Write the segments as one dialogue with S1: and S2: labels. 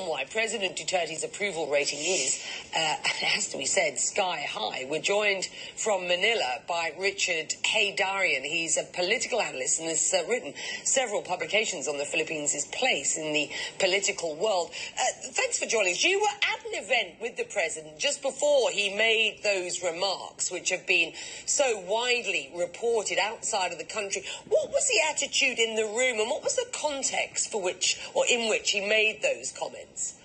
S1: reason why President Duterte's approval rating is, it has to be said, sky high. We're joined from Manila by Richard Heydarian. He's a political analyst and has written several publications on the Philippines' place in the political world. Thanks for joining us. You were at an event with the president just before he made those remarks, which have been so widely reported outside of the country. What was the attitude in the room, and what was the context for which, or in which, he made those comments?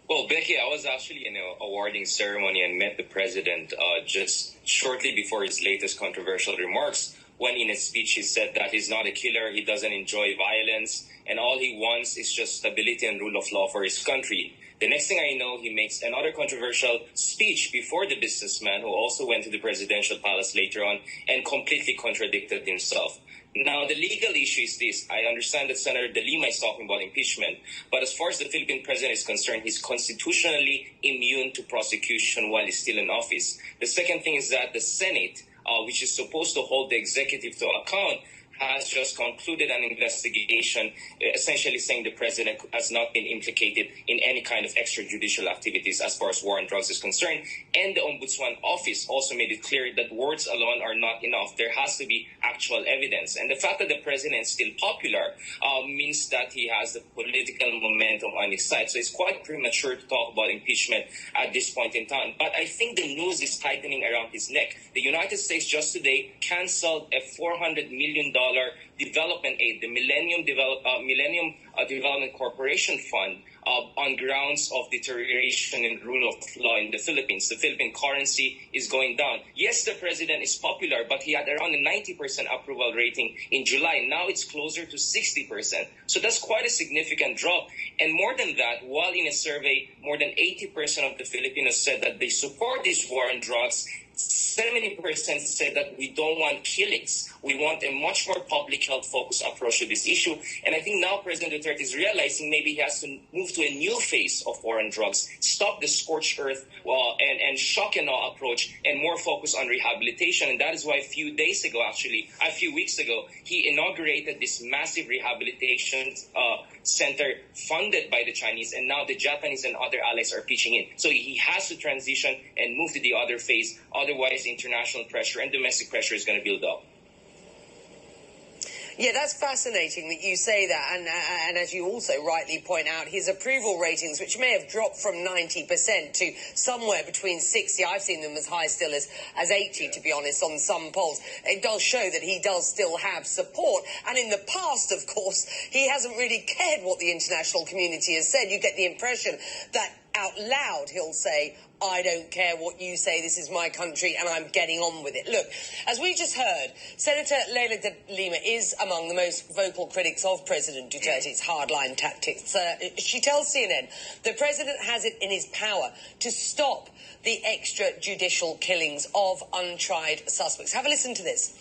S2: Well, Becky, I was actually in an awarding ceremony and met the president just shortly before his latest controversial remarks, when in his speech he said that he's not a killer, he doesn't enjoy violence, and all he wants is just stability and rule of law for his country. The next thing I know, he makes another controversial speech before the businessman, who also went to the presidential palace later on and completely contradicted himself. Now, the legal issue is this. I understand that Senator De Lima is talking about impeachment, but as far as the Philippine president is concerned, he's constitutionally immune to prosecution while he's still in office. The second thing is that the Senate, which is supposed to hold the executive to account, has just concluded an investigation, essentially saying the president has not been implicated in any kind of extrajudicial activities as far as war on drugs is concerned. And the Ombudsman office also made it clear that words alone are not enough. There has to be actual evidence. And the fact that the president is still popular means that he has the political momentum on his side. So it's quite premature to talk about impeachment at this point in time. But I think the noose is tightening around his neck. The United States just today canceled a $400 million development aid, the Millennium Development Corporation Fund, on grounds of deterioration in rule of law in the Philippines. The Philippine currency is going down. Yes, the president is popular, but he had around a 90% approval rating in July. Now it's closer to 60%. So that's quite a significant drop. And more than that, while in a survey, more than 80% of the Filipinos said that they support this war on drugs, 70% said that we don't want killings. We want a much more public health focused approach to this issue. And I think now President Duterte is realizing maybe he has to move to a new phase of war on drugs, stop the scorched earth and shock and awe approach, and more focus on rehabilitation. And that is why a few weeks ago, he inaugurated this massive rehabilitation center funded by the Chinese, and now the Japanese and other allies are pitching in. So he has to transition and move to the other phase. Otherwise, international pressure and domestic pressure is going to build up.
S1: Yeah, that's fascinating that you say that. And as you also rightly point out, his approval ratings, which may have dropped from 90% to somewhere between 60, I've seen them as high still as 80, to be honest, on some polls. It does show that he does still have support. And in the past, of course, he hasn't really cared what the international community has said. You get the impression that out loud he'll say, I don't care what you say, this is my country and I'm getting on with it. Look, as we just heard, Senator Leila de Lima is among the most vocal critics of President Duterte's hardline tactics. She tells CNN the president has it in his power to stop the extrajudicial killings of untried suspects. Have a listen to this.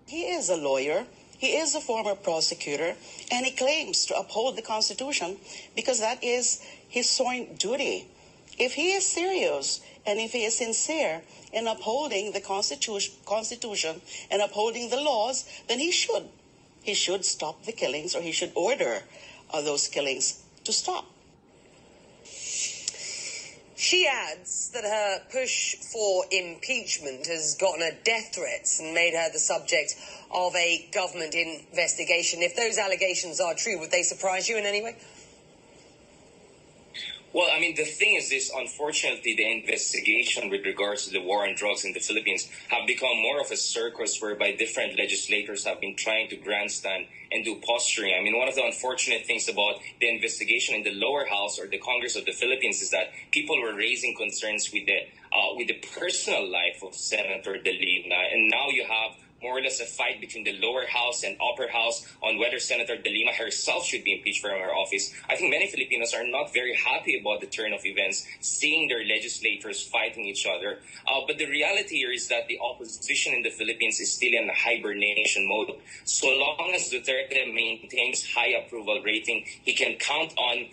S3: He is a lawyer. He is a former prosecutor, and he claims to uphold the Constitution because that is his sworn duty. If he is serious and if he is sincere in upholding the Constitution and upholding the laws, then he should stop the killings, or he should order those killings to stop.
S1: She adds that her push for impeachment has gotten her death threats and made her the subject of a government investigation. If those allegations are true, would they surprise you in any way?
S2: Well, I mean, the thing is this, unfortunately, the investigation with regards to the war on drugs in the Philippines have become more of a circus whereby different legislators have been trying to grandstand and do posturing. I mean, one of the unfortunate things about the investigation in the lower house or the Congress of the Philippines is that people were raising concerns with the personal life of Senator De Lima. And now you have more or less a fight between the lower house and upper house on whether Senator De Lima herself should be impeached from her office. I think many Filipinos are not very happy about the turn of events, seeing their legislators fighting each other. But the reality here is that the opposition in the Philippines is still in a hibernation mode. So long as Duterte maintains high approval rating, he can count on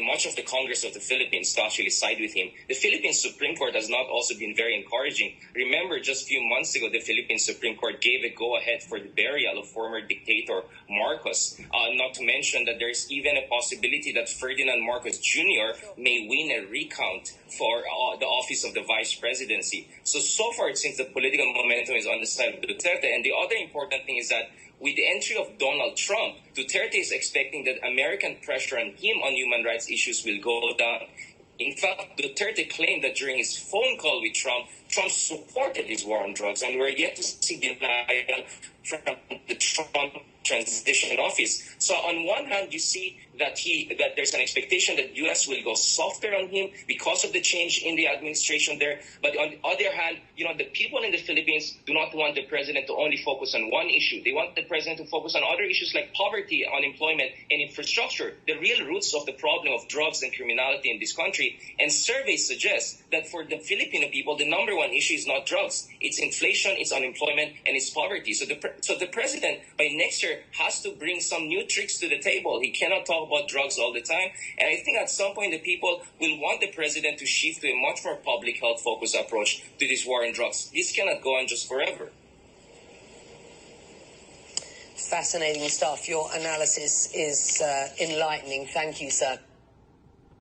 S2: much of the Congress of the Philippines to actually side with him. The Philippine Supreme Court has not also been very encouraging. Remember, just a few months ago, the Philippine Philippine Supreme Court gave a go-ahead for the burial of former dictator Marcos. Not to mention that there's even a possibility that Ferdinand Marcos Jr. may win a recount for the office of the vice presidency. So far it seems the political momentum is on the side of Duterte. And the other important thing is that with the entry of Donald Trump, Duterte is expecting that American pressure on him on human rights issues will go down. In fact, Duterte claimed that during his phone call with Trump, Trump supported his war on drugs, and we're yet to see denial from the Trump transition office. So on one hand, you see that there's an expectation that U.S. will go softer on him because of the change in the administration there. But on the other hand, the people in the Philippines do not want the president to only focus on one issue. They want the president to focus on other issues like poverty, unemployment, and infrastructure, the real roots of the problem of drugs and criminality in this country. And surveys suggest that for the Filipino people, the number one issue is not drugs. It's inflation, it's unemployment, and it's poverty. So the president, by next year, has to bring some new tricks to the table. He cannot talk about drugs all the time. And I think at some point the people will want the president to shift to a much more public health focused approach to this war on drugs. This cannot go on just forever.
S1: Fascinating stuff. Your analysis is enlightening. Thank you, sir.